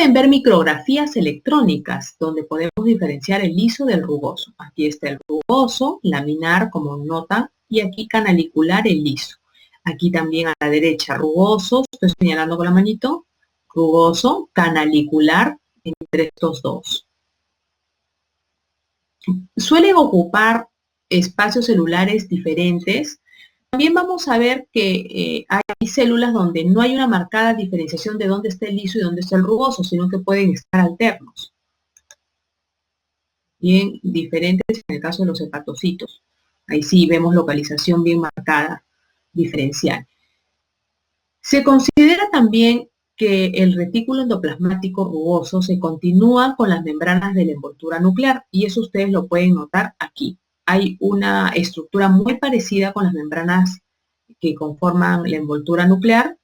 pueden ver micrografías electrónicas, donde podemos diferenciar el liso del rugoso. Aquí está el rugoso, laminar, como nota, y aquí canalicular, el liso. Aquí también a la derecha, rugoso, estoy señalando con la manito, rugoso, canalicular, entre estos dos. Suelen ocupar espacios celulares diferentes. También vamos a ver que hay células donde no hay una marcada diferenciación de dónde está el liso y dónde está el rugoso, sino que pueden estar alternos. Bien diferentes en el caso de los hepatocitos. Ahí sí vemos localización bien marcada, diferencial. Se considera también que el retículo endoplasmático rugoso se continúa con las membranas de la envoltura nuclear, y eso ustedes lo pueden notar aquí. Hay una estructura muy parecida con las membranas que conforman la envoltura nuclear.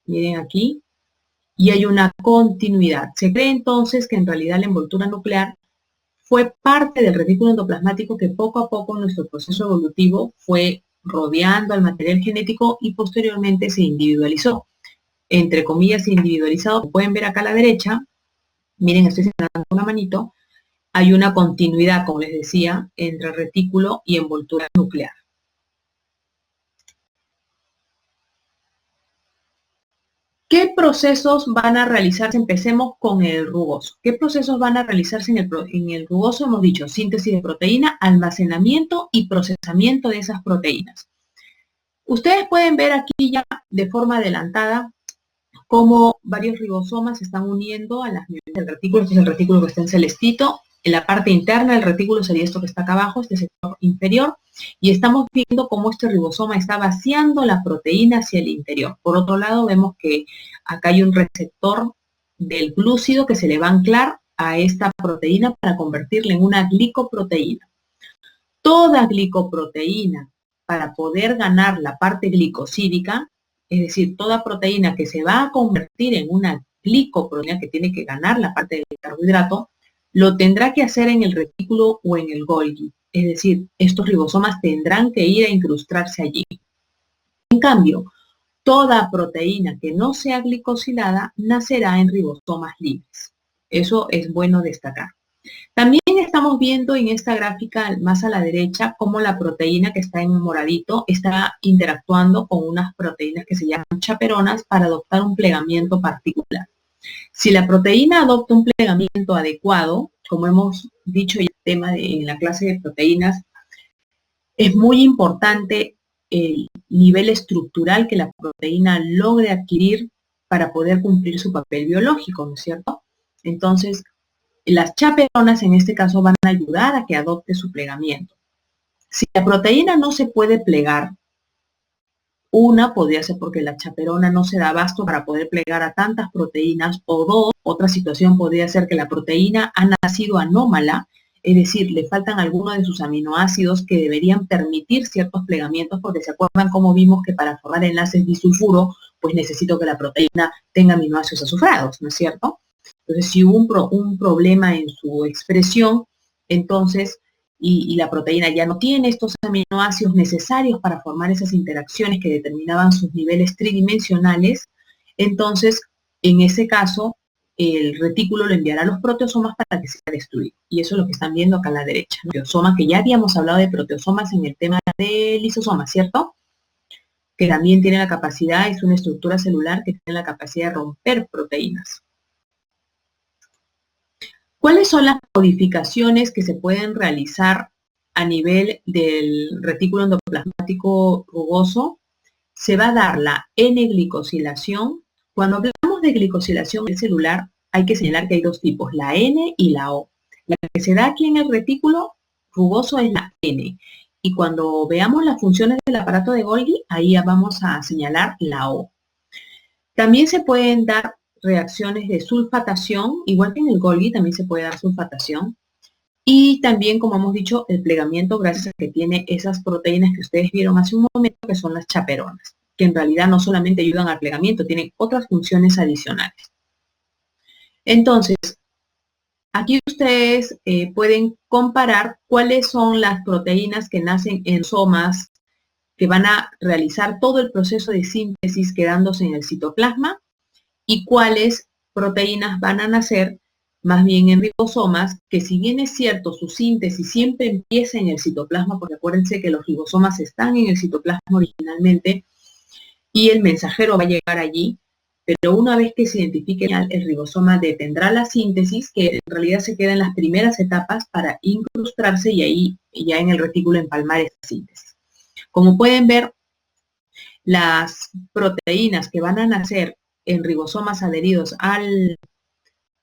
Miren aquí. Y hay una continuidad. Se cree entonces que en realidad la envoltura nuclear fue parte del retículo endoplasmático que poco a poco en nuestro proceso evolutivo fue rodeando al material genético y posteriormente se individualizó. Entre comillas, individualizado. Como pueden ver acá a la derecha, miren, estoy señalando una manito, hay una continuidad, como les decía, entre retículo y envoltura nuclear. ¿Qué procesos van a realizarse? Empecemos con el rugoso. ¿Qué procesos van a realizarse en el rugoso? Hemos dicho síntesis de proteína, almacenamiento y procesamiento de esas proteínas. Ustedes pueden ver aquí ya de forma adelantada cómo varios ribosomas se están uniendo a las membranas del retículo. Este es el retículo que está en celestito. En la parte interna del retículo sería esto que está acá abajo, este sector inferior, y estamos viendo cómo este ribosoma está vaciando la proteína hacia el interior. Por otro lado, vemos que acá hay un receptor del glúcido que se le va a anclar a esta proteína para convertirla en una glicoproteína. Toda glicoproteína, para poder ganar la parte glicosídica, es decir, toda proteína que se va a convertir en una glicoproteína, que tiene que ganar la parte del carbohidrato, lo tendrá que hacer en el retículo o en el Golgi. Es decir, estos ribosomas tendrán que ir a incrustarse allí. En cambio, toda proteína que no sea glicosilada nacerá en ribosomas libres. Eso es bueno destacar. También estamos viendo en esta gráfica más a la derecha cómo la proteína que está en moradito está interactuando con unas proteínas que se llaman chaperonas para adoptar un plegamiento particular. Si la proteína adopta un plegamiento adecuado, como hemos dicho en el tema en la clase de proteínas, es muy importante el nivel estructural que la proteína logre adquirir para poder cumplir su papel biológico, ¿no es cierto? Entonces, las chaperonas en este caso van a ayudar a que adopte su plegamiento. Si la proteína no se puede plegar, una podría ser porque la chaperona no se da abasto para poder plegar a tantas proteínas, o dos, otra situación podría ser que la proteína ha nacido anómala, es decir, le faltan algunos de sus aminoácidos que deberían permitir ciertos plegamientos, porque se acuerdan cómo vimos que para formar enlaces disulfuro, pues necesito que la proteína tenga aminoácidos azufrados, ¿no es cierto? Entonces, si hubo un problema en su expresión, entonces, y la proteína ya no tiene estos aminoácidos necesarios para formar esas interacciones que determinaban sus niveles tridimensionales, entonces, en ese caso, el retículo lo enviará a los proteosomas para que sea destruido. Y eso es lo que están viendo acá a la derecha. Proteosomas, que ya habíamos hablado de proteosomas en el tema de lisosomas, ¿cierto? Que también tiene la capacidad, es una estructura celular que tiene la capacidad de romper proteínas. ¿Cuáles son las modificaciones que se pueden realizar a nivel del retículo endoplasmático rugoso? Se va a dar la N-glicosilación. Cuando hablamos de glicosilación celular, hay que señalar que hay dos tipos, la N y la O. La que se da aquí en el retículo rugoso es la N. Y cuando veamos las funciones del aparato de Golgi, ahí ya vamos a señalar la O. También se pueden dar reacciones de sulfatación, igual que en el Golgi también se puede dar sulfatación. Y también, como hemos dicho, el plegamiento gracias a que tiene esas proteínas que ustedes vieron hace un momento, que son las chaperonas, que en realidad no solamente ayudan al plegamiento, tienen otras funciones adicionales. Entonces, aquí ustedes pueden comparar cuáles son las proteínas que nacen en ribosomas, que van a realizar todo el proceso de síntesis quedándose en el citoplasma, y cuáles proteínas van a nacer más bien en ribosomas, que si bien es cierto, su síntesis siempre empieza en el citoplasma, porque acuérdense que los ribosomas están en el citoplasma originalmente, y el mensajero va a llegar allí, pero una vez que se identifique el ribosoma detendrá la síntesis, que en realidad se queda en las primeras etapas para incrustarse y ahí ya en el retículo empalmar esta síntesis. Como pueden ver, las proteínas que van a nacer en ribosomas adheridos al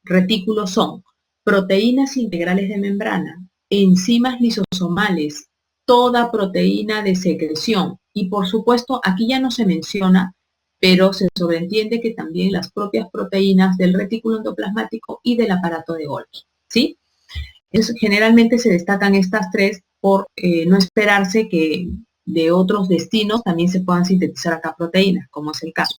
retículo son proteínas integrales de membrana, enzimas lisosomales, toda proteína de secreción y por supuesto aquí ya no se menciona, pero se sobreentiende que también las propias proteínas del retículo endoplasmático y del aparato de Golgi, ¿sí? Generalmente se destacan estas tres por no esperarse que de otros destinos también se puedan sintetizar acá proteínas, como es el caso.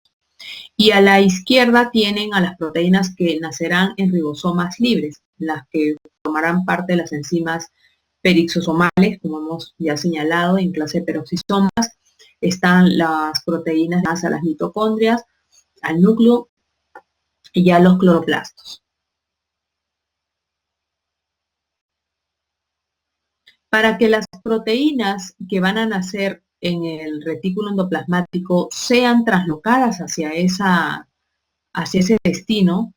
Y a la izquierda tienen a las proteínas que nacerán en ribosomas libres, las que formarán parte de las enzimas perixosomales, como hemos ya señalado en clase de peroxisomas. Están las proteínas a las mitocondrias, al núcleo y a los cloroplastos. Para que las proteínas que van a nacer en el retículo endoplasmático sean traslocadas hacia ese destino,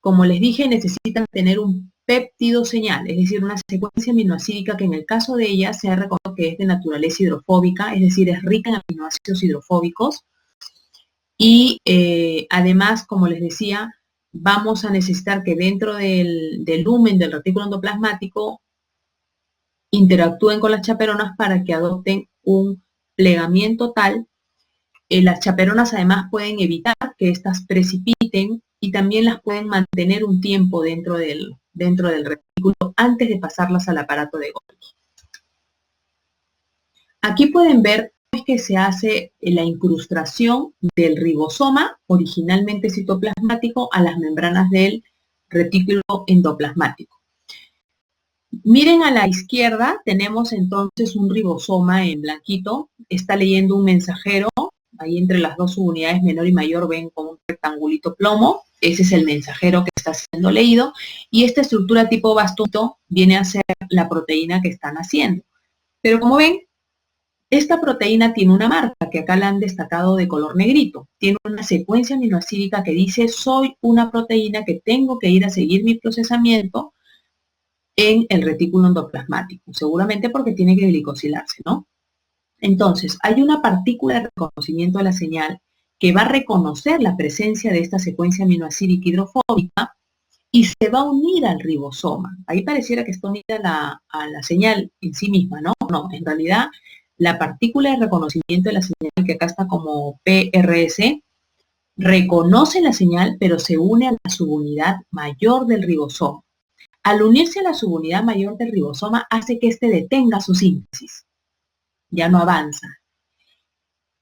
como les dije, necesitan tener un péptido señal, es decir, una secuencia aminoácidica que en el caso de ella se ha reconocido que es de naturaleza hidrofóbica, es decir, es rica en aminoácidos hidrofóbicos. Y además, como les decía, vamos a necesitar que dentro del lumen del retículo endoplasmático interactúen con las chaperonas para que adopten un plegamiento tal. Las chaperonas además pueden evitar que éstas precipiten y también las pueden mantener un tiempo dentro del retículo antes de pasarlas al aparato de Golgi. Aquí pueden ver cómo es que se hace la incrustación del ribosoma, originalmente citoplasmático, a las membranas del retículo endoplasmático. Miren a la izquierda, tenemos entonces un ribosoma en blanquito, está leyendo un mensajero, ahí entre las dos subunidades menor y mayor ven como un rectangulito plomo, ese es el mensajero que está siendo leído, y esta estructura tipo bastón viene a ser la proteína que están haciendo. Pero como ven, esta proteína tiene una marca que acá la han destacado de color negrito, tiene una secuencia aminoácidica que dice soy una proteína que tengo que ir a seguir mi procesamiento en el retículo endoplasmático, seguramente porque tiene que glicosilarse, ¿no? Entonces, hay una partícula de reconocimiento de la señal que va a reconocer la presencia de esta secuencia aminoácidica hidrofóbica y se va a unir al ribosoma. Ahí pareciera que está unida a la señal en sí misma, ¿no? No, en realidad, la partícula de reconocimiento de la señal, que acá está como PRS, reconoce la señal, pero se une a la subunidad mayor del ribosoma. Al unirse a la subunidad mayor del ribosoma, hace que éste detenga su síntesis. Ya no avanza.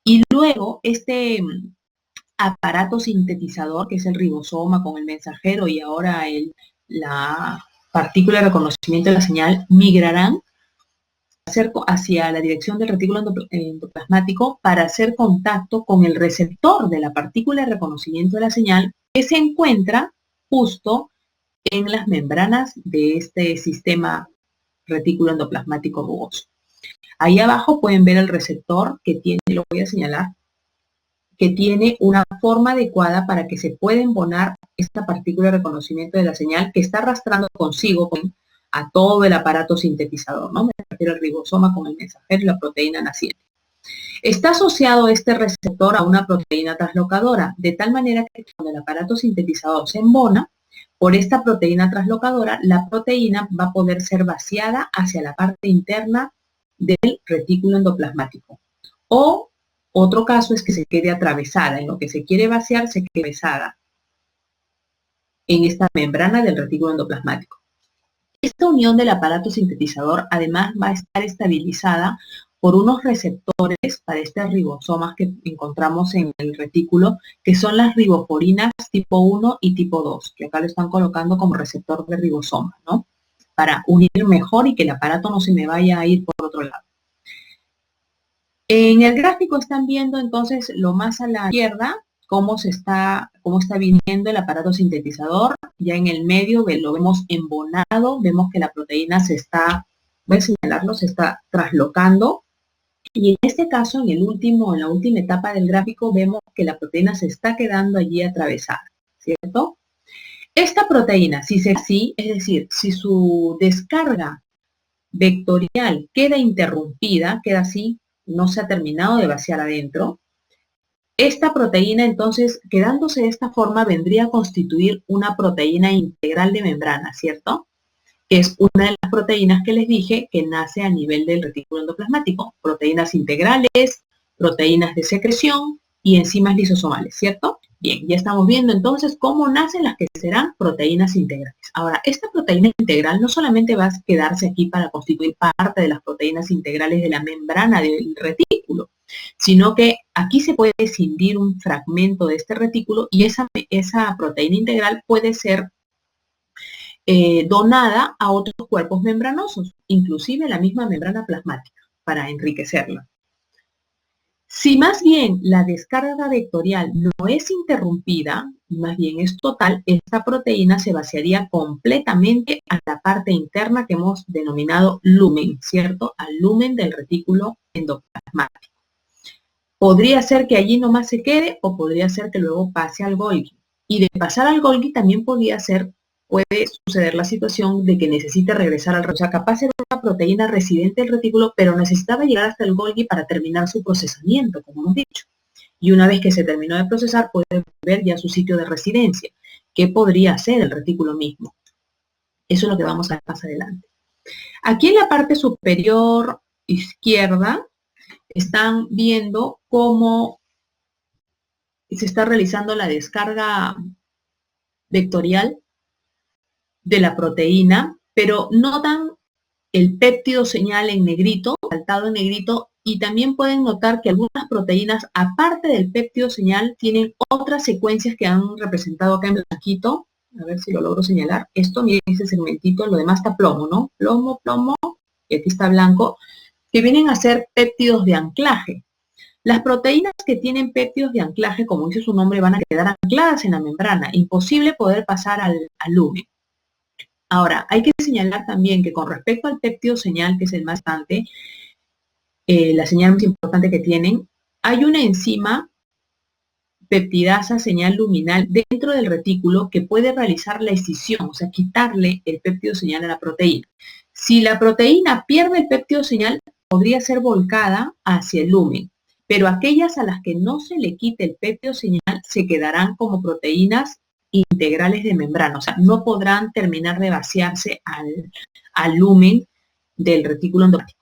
Y luego, este aparato sintetizador, que es el ribosoma con el mensajero y ahora la partícula de reconocimiento de la señal, migrarán hacia la dirección del retículo endoplasmático para hacer contacto con el receptor de la partícula de reconocimiento de la señal que se encuentra justo en las membranas de este sistema retículo endoplasmático rugoso. Ahí abajo pueden ver el receptor que tiene, lo voy a señalar, que tiene una forma adecuada para que se pueda embonar esta partícula de reconocimiento de la señal que está arrastrando consigo a todo el aparato sintetizador, ¿no? Me refiero al ribosoma con el mensajero y la proteína naciente. Está asociado este receptor a una proteína translocadora, de tal manera que cuando el aparato sintetizador se embona, por esta proteína translocadora, la proteína va a poder ser vaciada hacia la parte interna del retículo endoplasmático. O otro caso es que se quede atravesada, en lo que se quiere vaciar se quede atravesada en esta membrana del retículo endoplasmático. Esta unión del aparato sintetizador además va a estar estabilizada por unos receptores para estas ribosomas que encontramos en el retículo, que son las riboforinas tipo 1 y tipo 2, que acá lo están colocando como receptor de ribosoma, ¿no? Para unir mejor y que el aparato no se me vaya a ir por otro lado. En el gráfico están viendo entonces lo más a la izquierda, cómo está viniendo el aparato sintetizador. Ya en el medio lo vemos embonado, vemos que la proteína voy a señalarlo, se está traslocando. Y en este caso, en la última etapa del gráfico, vemos que la proteína se está quedando allí atravesada, ¿cierto? Esta proteína, si es así, es decir, si su descarga vectorial queda interrumpida, queda así, no se ha terminado de vaciar adentro, esta proteína entonces, quedándose de esta forma, vendría a constituir una proteína integral de membrana, ¿cierto? Es una de las proteínas que les dije que nace a nivel del retículo endoplasmático. Proteínas integrales, proteínas de secreción y enzimas lisosomales, ¿cierto? Bien, ya estamos viendo entonces cómo nacen las que serán proteínas integrales. Ahora, esta proteína integral no solamente va a quedarse aquí para constituir parte de las proteínas integrales de la membrana del retículo, sino que aquí se puede escindir un fragmento de este retículo y esa proteína integral puede ser donada a otros cuerpos membranosos, inclusive la misma membrana plasmática, para enriquecerla. Si más bien la descarga vectorial no es interrumpida, más bien es total, esta proteína se vaciaría completamente a la parte interna que hemos denominado lumen, ¿cierto? Al lumen del retículo endoplasmático. Podría ser que allí nomás se quede o podría ser que luego pase al Golgi. Y de pasar al Golgi también puede suceder la situación de que necesite regresar al retículo. O sea, capaz era una proteína residente del retículo, pero necesitaba llegar hasta el Golgi para terminar su procesamiento, como hemos dicho. Y una vez que se terminó de procesar, puede volver ya a su sitio de residencia, que podría ser el retículo mismo. Eso es lo que vamos a ver más adelante. Aquí en la parte superior izquierda, están viendo cómo se está realizando la descarga vectorial de la proteína, pero notan el péptido señal en negrito, saltado en negrito, y también pueden notar que algunas proteínas, aparte del péptido señal, tienen otras secuencias que han representado acá en blanquito. A ver si lo logro señalar. Esto, miren, ese segmentito, lo demás está plomo, ¿no? Plomo, plomo, y aquí está blanco, que vienen a ser péptidos de anclaje. Las proteínas que tienen péptidos de anclaje, como dice su nombre, van a quedar ancladas en la membrana, imposible poder pasar al lumen. Ahora, hay que señalar también que con respecto al péptido señal, que es el más importante, la señal más importante que tienen, hay una enzima peptidasa señal luminal dentro del retículo que puede realizar la escisión, o sea, quitarle el péptido señal a la proteína. Si la proteína pierde el péptido señal, podría ser volcada hacia el lumen, pero aquellas a las que no se le quite el péptido señal se quedarán como proteínas integrales de membrana, o sea, no podrán terminar de vaciarse al lumen del retículo endoplasmático.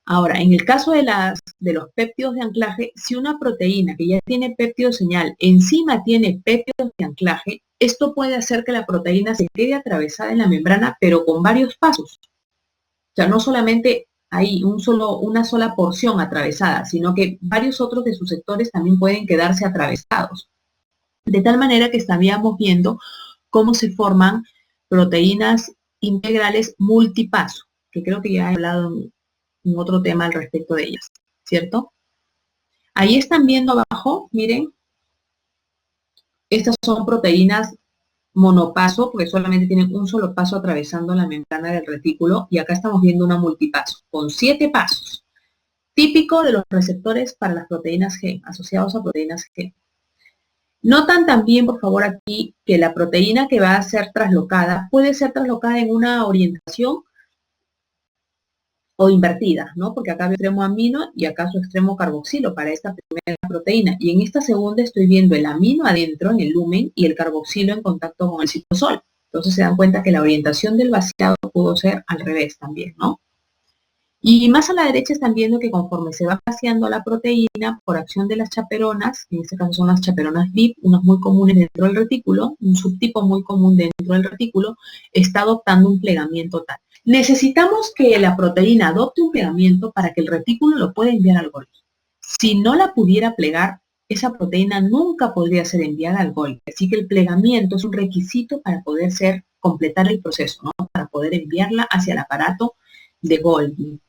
Ahora, en el caso de los péptidos de anclaje, si una proteína que ya tiene péptido señal encima tiene péptidos de anclaje, esto puede hacer que la proteína se quede atravesada en la membrana, pero con varios pasos. O sea, no solamente hay una sola porción atravesada, sino que varios otros de sus sectores también pueden quedarse atravesados. De tal manera que estaríamos viendo cómo se forman proteínas integrales multipaso, que creo que ya he hablado en otro tema al respecto de ellas, ¿cierto? Ahí están viendo abajo, miren, estas son proteínas monopaso, porque solamente tienen un solo paso atravesando la membrana del retículo, y acá estamos viendo una multipaso, con 7 pasos, típico de los receptores para las proteínas G, asociados a proteínas G. Notan también, por favor, aquí, que la proteína que va a ser traslocada puede ser traslocada en una orientación o invertida, ¿no? Porque acá veo extremo amino y acá su extremo carboxilo para esta primera proteína. Y en esta segunda estoy viendo el amino adentro en el lumen y el carboxilo en contacto con el citosol. Entonces se dan cuenta que la orientación del vaciado pudo ser al revés también, ¿no? Y más a la derecha están viendo que conforme se va vaciando la proteína por acción de las chaperonas, en este caso son las chaperonas VIP, unas muy comunes dentro del retículo, un subtipo muy común dentro del retículo, está adoptando un plegamiento tal. Necesitamos que la proteína adopte un plegamiento para que el retículo lo pueda enviar al Golgi. Si no la pudiera plegar, esa proteína nunca podría ser enviada al Golgi. Así que el plegamiento es un requisito para poder completar el proceso, ¿no? Para poder enviarla hacia el aparato de Golgi.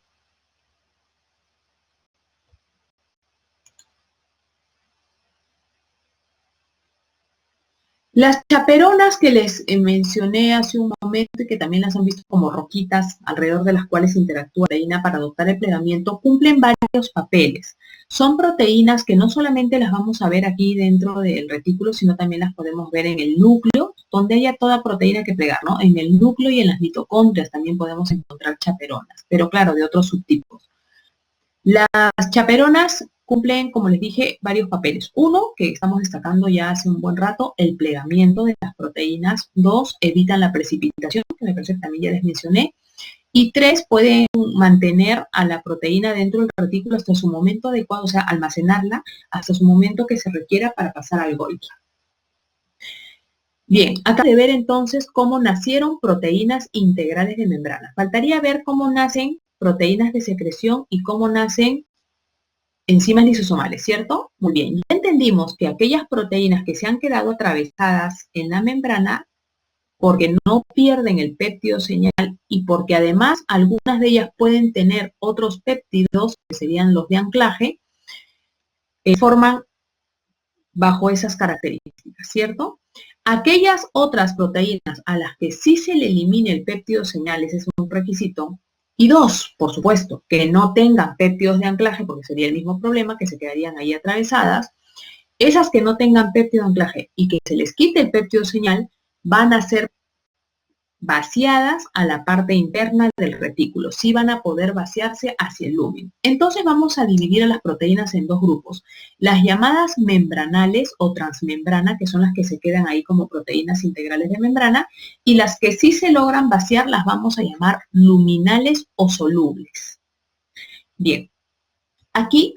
Las chaperonas que les mencioné hace un momento y que también las han visto como roquitas alrededor de las cuales interactúa la proteína para adoptar el plegamiento, cumplen varios papeles. Son proteínas que no solamente las vamos a ver aquí dentro del retículo, sino también las podemos ver en el núcleo, donde haya toda proteína que plegar, ¿no? En el núcleo y en las mitocondrias también podemos encontrar chaperonas, pero claro, de otros subtipos. Las chaperonas cumplen, como les dije, varios papeles. Uno, que estamos destacando ya hace un buen rato, el plegamiento de las proteínas. Dos, evitan la precipitación, que me parece que también ya les mencioné. Y tres, pueden mantener a la proteína dentro del retículo hasta su momento adecuado, o sea, almacenarla hasta su momento que se requiera para pasar al Golgi. Bien, acá de ver entonces cómo nacieron proteínas integrales de membrana. Faltaría ver cómo nacen proteínas de secreción y cómo nacen enzimas lisosomales, ¿cierto? Muy bien, ya entendimos que aquellas proteínas que se han quedado atravesadas en la membrana porque no pierden el péptido señal y porque además algunas de ellas pueden tener otros péptidos, que serían los de anclaje, forman bajo esas características, ¿cierto? Aquellas otras proteínas a las que sí se le elimine el péptido señal, ese es un requisito, y dos, por supuesto, que no tengan péptidos de anclaje, porque sería el mismo problema, que se quedarían ahí atravesadas. Esas que no tengan péptido de anclaje y que se les quite el péptido señal, van a ser vaciadas a la parte interna del retículo. Sí van a poder vaciarse hacia el lumen. Entonces vamos a dividir a las proteínas en dos grupos. Las llamadas membranales o transmembrana, que son las que se quedan ahí como proteínas integrales de membrana, y las que sí se logran vaciar las vamos a llamar luminales o solubles. Bien, aquí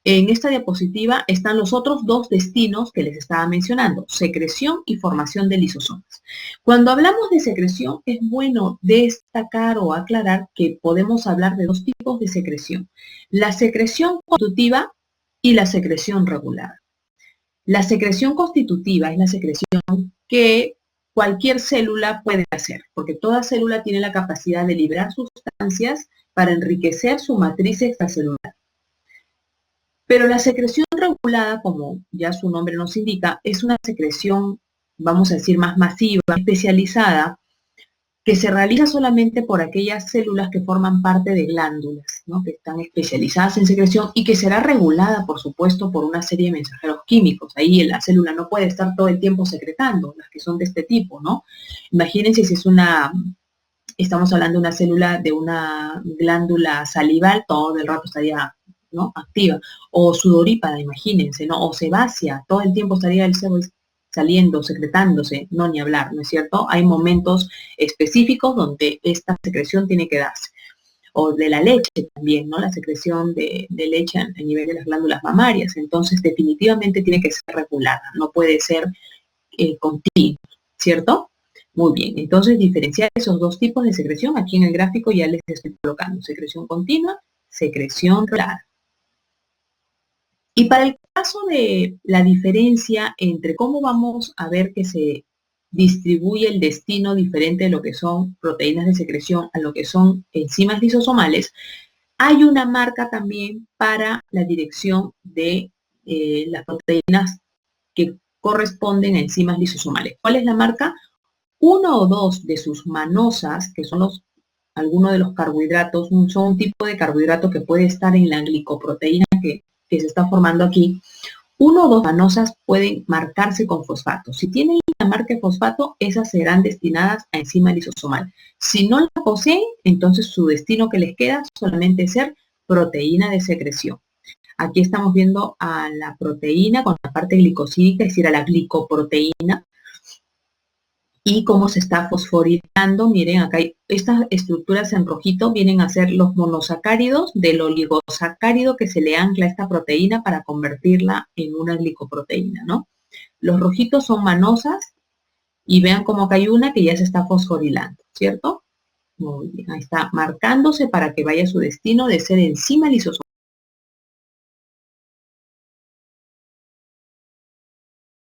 en esta diapositiva están los otros dos destinos que les estaba mencionando, secreción y formación de lisosomas. Cuando hablamos de secreción, es bueno destacar o aclarar que podemos hablar de dos tipos de secreción. La secreción constitutiva y la secreción regular. La secreción constitutiva es la secreción que cualquier célula puede hacer, porque toda célula tiene la capacidad de liberar sustancias para enriquecer su matriz extracelular. Pero la secreción regulada, como ya su nombre nos indica, es una secreción, vamos a decir, más masiva, especializada, que se realiza solamente por aquellas células que forman parte de glándulas, ¿no? Que están especializadas en secreción y que será regulada, por supuesto, por una serie de mensajeros químicos. Ahí la célula no puede estar todo el tiempo secretando, las que son de este tipo, ¿no? Imagínense si es estamos hablando de una célula de una glándula salival, todo el rato estaría, ¿no?, activa, o sudorípada, imagínense, ¿no? O sebácea, todo el tiempo estaría el sebo saliendo, secretándose, no ni hablar, ¿no es cierto? Hay momentos específicos donde esta secreción tiene que darse. O de la leche también, ¿no? La secreción de leche a nivel de las glándulas mamarias. Entonces, definitivamente tiene que ser regulada, no puede ser continua, ¿cierto? Muy bien, entonces diferenciar esos dos tipos de secreción, aquí en el gráfico ya les estoy colocando secreción continua, secreción regular. Y para el caso de la diferencia entre cómo vamos a ver que se distribuye el destino diferente de lo que son proteínas de secreción a lo que son enzimas lisosomales, hay una marca también para la dirección de las proteínas que corresponden a enzimas lisosomales. ¿Cuál es la marca? Uno o dos de sus manosas, que son algunos de los carbohidratos, son un tipo de carbohidrato que puede estar en la glicoproteína que se está formando aquí. Uno o dos manosas pueden marcarse con fosfato. Si tienen la marca de fosfato, esas serán destinadas a enzima lisosomal. Si no la poseen, entonces su destino que les queda solamente es ser proteína de secreción. Aquí estamos viendo a la proteína con la parte glicosídica, es decir, a la glicoproteína, y cómo se está fosforilando. Miren, acá hay estas estructuras en rojito, vienen a ser los monosacáridos del oligosacárido que se le ancla a esta proteína para convertirla en una glicoproteína, ¿no? Los rojitos son manosas y vean cómo acá hay una que ya se está fosforilando, ¿cierto? Muy bien, ahí está marcándose para que vaya a su destino de ser enzima lisosomal.